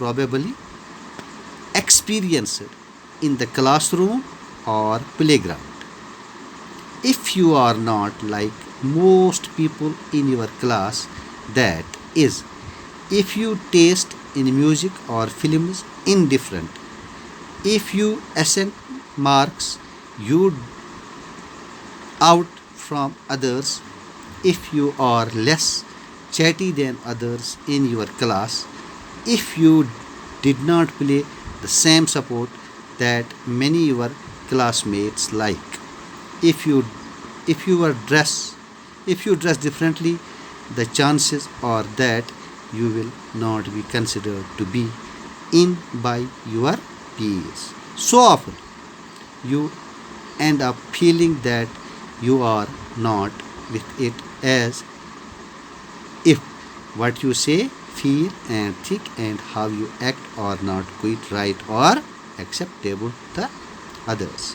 probably experienced in the classroom or playground. If you are not like most people in your class, that is, if you taste in music or films indifferent, if you ascend marks you out from others, if you are less chatty than others in your class, if you did not play the same sport that many your classmates like, if you dress differently, the chances are that you will not be considered to be in by your peers. So often you end up feeling that you are not with it, as if what you say, feel and think and how you act are not quite right or acceptable to others.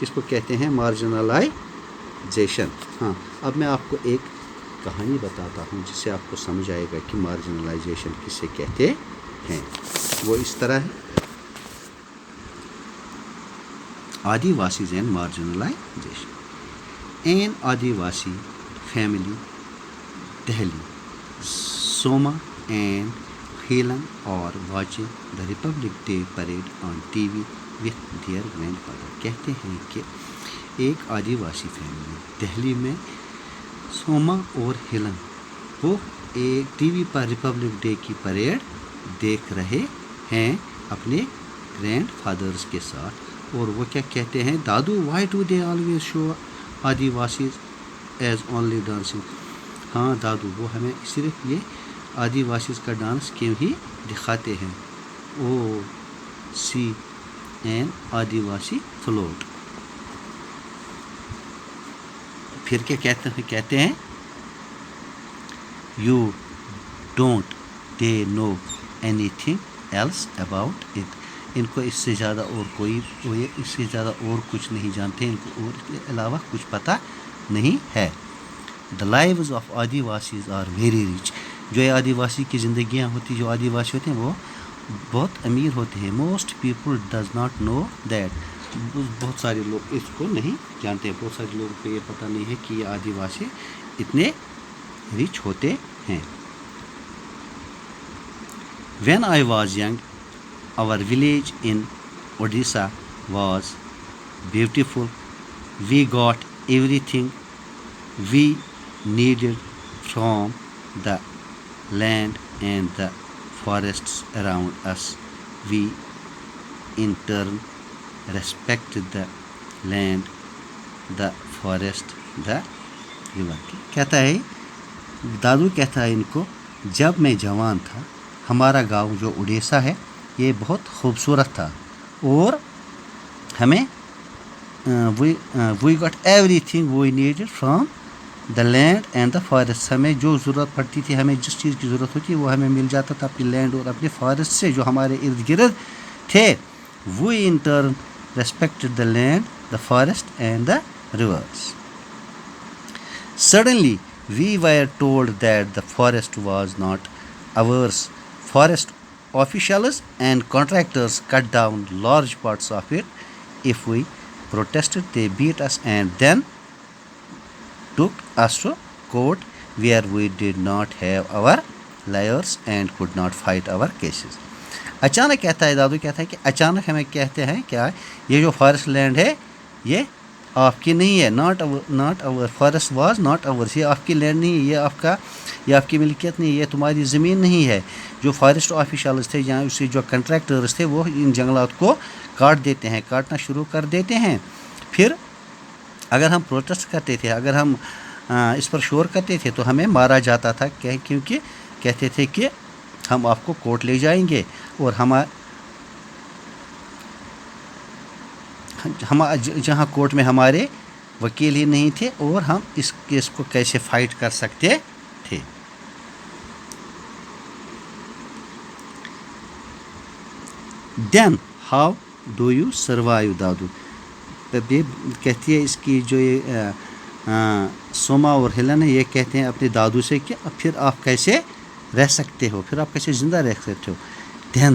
کس کو کہتے ہیں؟ مارجنلائزیشن. ہاں اب میں آپ کو ایک کہانی بتاتا ہوں جس سے آپ کو سمجھ آئے گا کہ مارجنلائزیشن کسے کہتے ہیں. وہ اس طرح ہے. Adivasis and marginalisation. An Adivasi family, Delhi. Soma and Helan are watching the Republic Day parade on TV with their grandfather. کہتے ہیں کہ ایک آدیواسی فیملی دہلی میں سوما اور ہیلن وہ ایک ٹی وی پر ریپبلک ڈے کی پریڈ دیکھ رہے ہیں اپنے گرینڈ فادرز کے ساتھ. اور وہ کیا کہتے ہیں؟ دادو why do they always show Adivasis as only dancing. ہاں دادو وہ ہمیں صرف یہ آدیواسیز کا ڈانس کیوں ہی دکھاتے ہیں؟ Oh see an Adivasi flute. پھر کیا کہتے ہیں you don't they know anything else about it. ان کو اس سے زیادہ اور کچھ نہیں جانتے، ان کو اور اس کے علاوہ کچھ پتہ نہیں ہے. The lives of Adivasis are very rich. جو یہ آدیواسی کی زندگیاں ہوتی، جو آدیواسی ہوتے ہیں وہ بہت امیر ہوتے ہیں. Most people does not know that. بہت سارے لوگ اس کو نہیں جانتے. بہت سارے لوگوں کو یہ پتہ نہیں ہے کہ یہ آدیواسی اتنے ریچ ہوتے ہیں. When I was young our village in Odisha was beautiful. We got everything we needed from the land and the forests around us. We in turn respected the land, the forest, the river. کہتا ہے دادو، کہتا ہے ان کو، جب میں جوان تھا ہمارا گاؤں جو اڑیسہ ہے یہ بہت خوبصورت تھا اور ہمیں we got everything we needed from the land and the forest. ہمیں جو ضرورت پڑتی تھی، ہمیں جس چیز کی ضرورت ہوتی وہ ہمیں مل جاتا تھا اپنی لینڈ اور اپنے فارسٹ سے جو ہمارے ارد گرد تھے. We in turn respected the land, the forest and the rivers. Suddenly we were told that the forest was not ours. Forest officials and contractors cut down large parts of it. If we protested, they beat us and then took us to court where we did not have our lawyers and could not fight our cases. اچانک کہتا ہے دادو، کہتا ہے کہ اچانک ہمیں کہتے ہیں کیا یہ جو فارسٹ لینڈ ہے یہ آپ کی نہیں ہے. Not our forest was not ours. یہ آپ کی لینڈ نہیں ہے، یہ آپ کی ملکیت نہیں ہے، یہ تمہاری زمین نہیں ہے. جو فارسٹ آفیشلز تھے یا اسے جو کنٹریکٹرز تھے وہ ان جنگلات کو کاٹ دیتے ہیں، کاٹنا شروع کر دیتے ہیں. پھر اگر ہم پروٹیسٹ کرتے تھے، اگر ہم اس پر شور کرتے تھے تو ہمیں مارا جاتا تھا، کیونکہ کہتے تھے کہ ہم آپ کو کورٹ لے جائیں گے اور جہاں کورٹ میں ہمارے وکیل ہی نہیں تھے اور ہم اس کیس کو کیسے فائٹ کر سکتے تھے. Then how do you survive دادو. تب یہ کہتی ہے اس کی جو یہ سوما اور ہیلن ہے یہ کہتے ہیں اپنے دادو سے کہ پھر آپ کیسے رہ سکتے ہو، پھر آپ کیسے زندہ رہ سکتے ہو. دین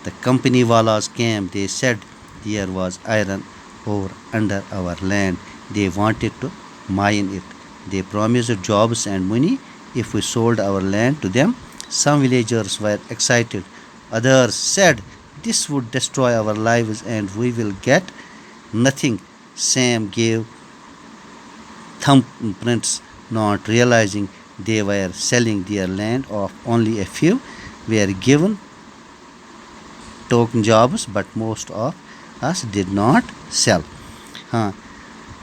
دا کمپنی والاز came. They said there was iron ore under our land. They wanted to mine it. They promised jobs and money if we sold our land to them. Some villagers were excited. Others said this would destroy our lives and we will get nothing. Sam gave thumbprints, not realizing they were selling their land off. Only a few were given token jobs, but most of us did not sell. ہاں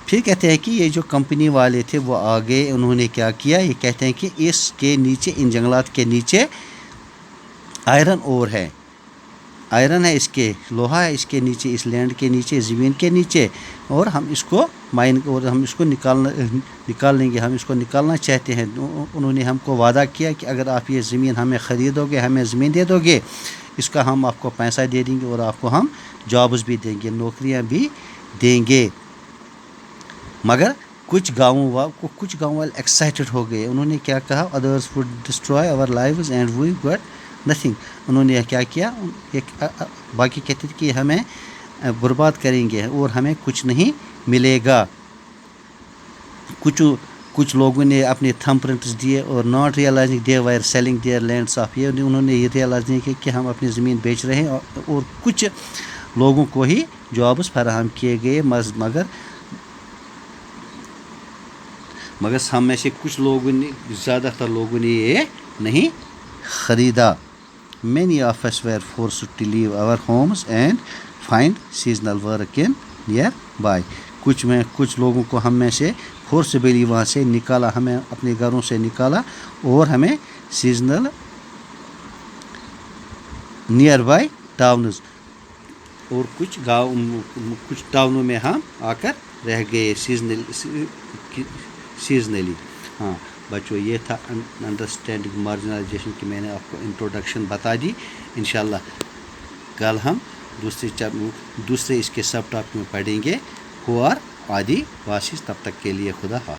پھر کہتے ہیں کہ یہ جو company والے تھے وہ آگے انہوں نے کیا کیا، یہ کہتے ہیں کہ اس کے نیچے، ان جنگلات کے نیچے آئرن اور ہے، آئرن ہے، اس کے لوہا ہے اس کے نیچے، اس لینڈ کے نیچے، زمین کے نیچے، اور ہم اس کو مائن اور ہم اس کو نکال لیں گے، ہم اس کو نکالنا چاہتے ہیں. انہوں نے ہم کو وعدہ کیا کہ اگر آپ یہ زمین ہمیں خریدو گے، ہمیں زمین دے دو گے، اس کا ہم آپ کو پیسہ دے دیں گے اور آپ کو ہم جابز بھی دیں گے، نوکریاں بھی دیں گے. مگر کچھ گاؤں والے ایکسائٹڈ ہو گئے. انہوں نے کیا کہا, others would destroy our lives and we got nothing. انہوں نے کیا کیا, باقی کہتے تھے کہ ہمیں برباد کریں گے اور ہمیں کچھ نہیں ملے گا. کچھ لوگوں نے اپنے تھم پرنٹس دیے اور not realising they were selling their lands off. یہ انہوں نے یہ ریئلائز نہیں کیا کہ ہم اپنی زمین بیچ رہے ہیں, اور کچھ لوگوں کو ہی جابس فراہم کیے گئے. مگر ہم میں سے کچھ لوگوں نے, زیادہ تر لوگوں نے یہ نہیں خریدا. Many of us were forced to leave our homes and find seasonal work in nearby. کچھ لوگوں کو ہم میں سے فورسبلی وہاں سے نکالا, ہمیں اپنے گھروں سے نکالا اور ہمیں سیزنل نیئر بائی ٹاؤنز, اور کچھ ٹاؤنوں میں ہم آ کر رہ گئے سیزنلی. ہاں بچوں, یہ تھا انڈرسٹینڈنگ مارجنائزیشن کی میں نے آپ کو انٹروڈکشن بتا دی. انشاءاللہ کل ہم دوسرے اس کے سب ٹاپک میں پڑھیں گے ہو اور آدی واسی. تب تک کے لیے خدا حافظ.